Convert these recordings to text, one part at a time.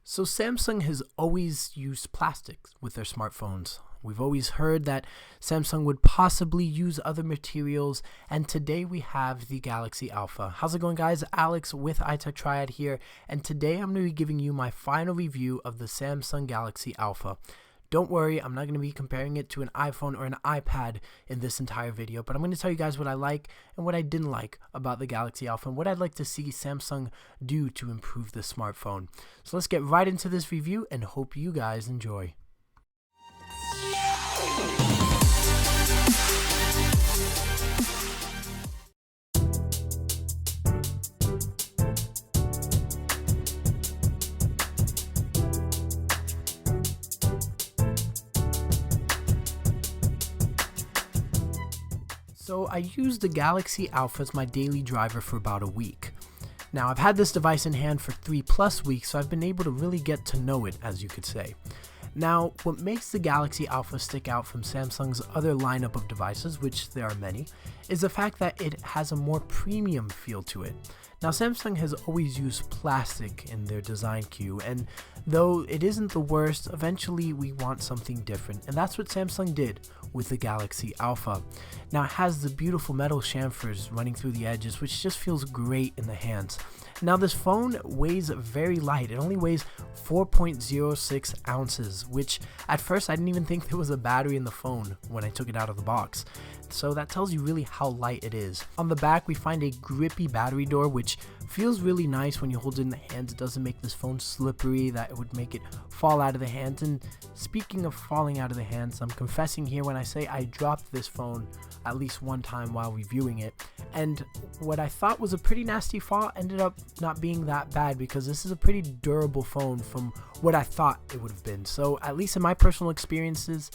So Samsung has always used plastics with their smartphones. We've always heard that Samsung would possibly use other materials, and today we have the Galaxy Alpha. How's it going, guys? Alex with iTechTriad here, and today I'm going to be giving you my final review of the Samsung Galaxy Alpha. Don't worry, I'm not going to be comparing it to an iPhone or an iPad in this entire video, but I'm going to tell you guys what I like and what I didn't like about the Galaxy Alpha and what I'd like to see Samsung do to improve the smartphone. So let's get right into this review and hope you guys enjoy. So I used the Galaxy Alpha as my daily driver for about a week. Now I've had this device in hand for 3+ weeks, so I've been able to really get to know it, as you could say. Now, what makes the Galaxy Alpha stick out from Samsung's other lineup of devices, which there are many, is the fact that it has a more premium feel to it. Now, Samsung has always used plastic in their design queue, and though it isn't the worst, eventually we want something different, and that's what Samsung did with the Galaxy Alpha. Now, it has the beautiful metal chamfers running through the edges, which just feels great in the hands. Now, this phone weighs very light. It only weighs 4.06 ounces, which at first I didn't even think there was a battery in the phone when I took it out of the box. So that tells you really how light it is. On the back, we find a grippy battery door, which feels really nice when you hold it in the hands. It doesn't make this phone slippery that it would make it fall out of the hands. And speaking of falling out of the hands, I'm confessing here when I say I dropped this phone at least one time while reviewing it. And what I thought was a pretty nasty fall ended up not being that bad, because this is a pretty durable phone from what I thought it would have been. So at least in my personal experiences,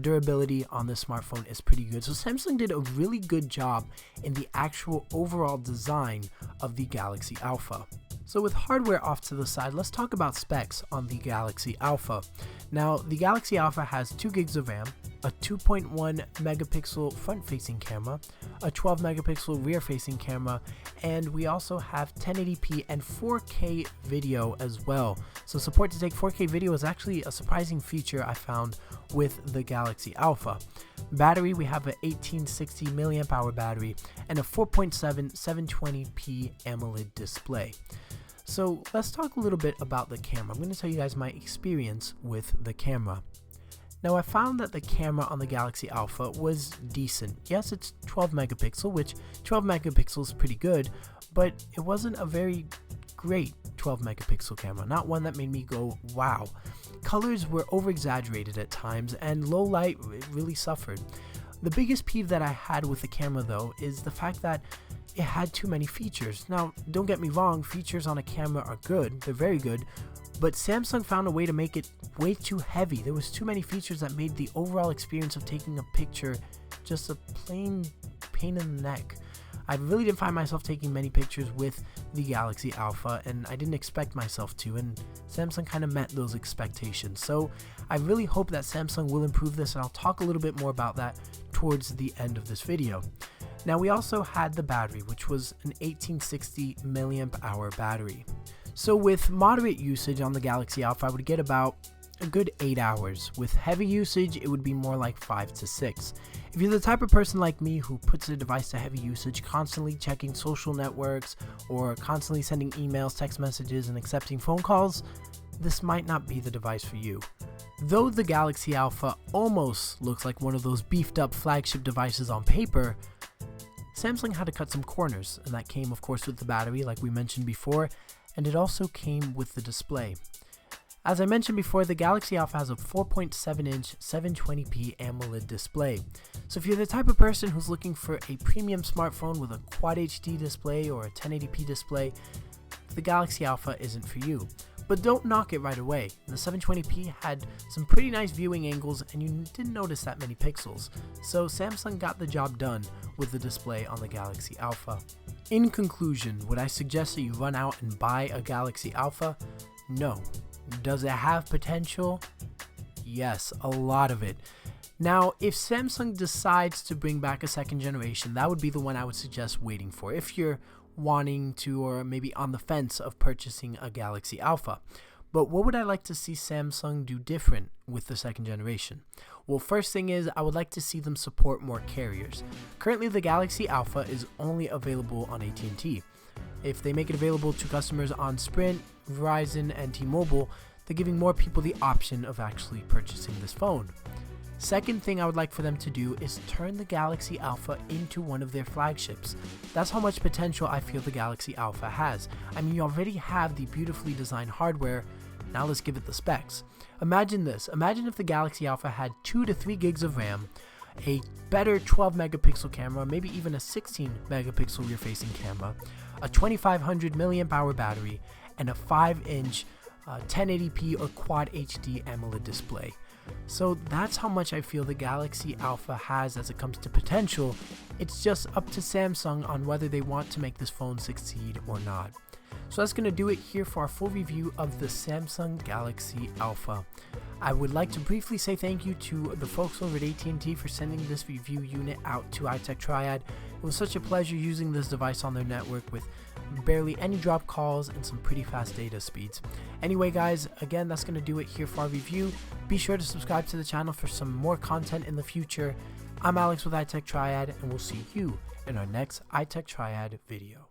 durability on this smartphone is pretty good. So Samsung did a really good job in the actual overall design of the Galaxy Alpha. So with hardware off to the side, let's talk about specs on the Galaxy Alpha. Now, the Galaxy Alpha has 2 gigs of RAM, a 2.1 megapixel front-facing camera, a 12 megapixel rear-facing camera, and we also have 1080p and 4K video as well. So support to take 4K video is actually a surprising feature I found with the Galaxy Alpha. Battery, we have an 1860 milliamp hour battery and a 4.7 720p AMOLED display. So let's talk a little bit about the camera. I'm going to tell you guys my experience with the camera. Now, I found that the camera on the Galaxy Alpha was decent. Yes, it's 12 megapixel, which 12 megapixels is pretty good, but it wasn't a very great 12 megapixel camera, not one that made me go, wow. Colors were over-exaggerated at times, and low light really suffered. The biggest peeve that I had with the camera, though, is the fact that it had too many features. Now, don't get me wrong, features on a camera are good, they're very good, but Samsung found a way to make it way too heavy. There was too many features that made the overall experience of taking a picture just a plain pain in the neck. I really didn't find myself taking many pictures with the Galaxy Alpha, and I didn't expect myself to, and Samsung kind of met those expectations. So I really hope that Samsung will improve this, and I'll talk a little bit more about that towards the end of this video. Now, we also had the battery, which was an 1860 milliamp hour battery. So with moderate usage on the Galaxy Alpha, I would get about a good 8 hours. With heavy usage, it would be more like 5 to 6. If you're the type of person like me who puts the device to heavy usage, constantly checking social networks or constantly sending emails, text messages, and accepting phone calls, this might not be the device for you. Though the Galaxy Alpha almost looks like one of those beefed up flagship devices on paper, Samsung had to cut some corners, and that came of course with the battery like we mentioned before, and it also came with the display. As I mentioned before, the Galaxy Alpha has a 4.7-inch 720p AMOLED display. So if you're the type of person who's looking for a premium smartphone with a Quad HD display or a 1080p display, the Galaxy Alpha isn't for you. But don't knock it right away. The 720p had some pretty nice viewing angles, and you didn't notice that many pixels. So Samsung got the job done with the display on the Galaxy Alpha. In conclusion, would I suggest that you run out and buy a Galaxy Alpha? No. Does it have potential? Yes, a lot of it. Now, if Samsung decides to bring back a second generation, that would be the one I would suggest waiting for if you're wanting to, or maybe on the fence of purchasing a Galaxy Alpha. But what would I like to see Samsung do different with the second generation? Well, first thing is I would like to see them support more carriers. Currently the Galaxy Alpha is only available on AT&T. If they make it available to customers on Sprint, Verizon, and T-Mobile, they're giving more people the option of actually purchasing this phone. Second thing I would like for them to do is turn the Galaxy Alpha into one of their flagships. That's how much potential I feel the Galaxy Alpha has. I mean, you already have the beautifully designed hardware, now let's give it the specs. Imagine this, imagine if the Galaxy Alpha had 2 to 3 gigs of RAM, a better 12 megapixel camera, maybe even a 16 megapixel rear facing camera, a 2500 milliamp hour battery, and a 5-inch 1080p or Quad HD AMOLED display. So that's how much I feel the Galaxy Alpha has as it comes to potential. It's just up to Samsung on whether they want to make this phone succeed or not. So that's going to do it here for our full review of the Samsung Galaxy Alpha. I would like to briefly say thank you to the folks over at AT&T for sending this review unit out to iTechTriad. It was such a pleasure using this device on their network with barely any drop calls and some pretty fast data speeds. Anyway guys, again, that's going to do it here for our review. Be sure to subscribe to the channel for some more content in the future. I'm Alex with iTechTriad, and we'll see you in our next iTechTriad video.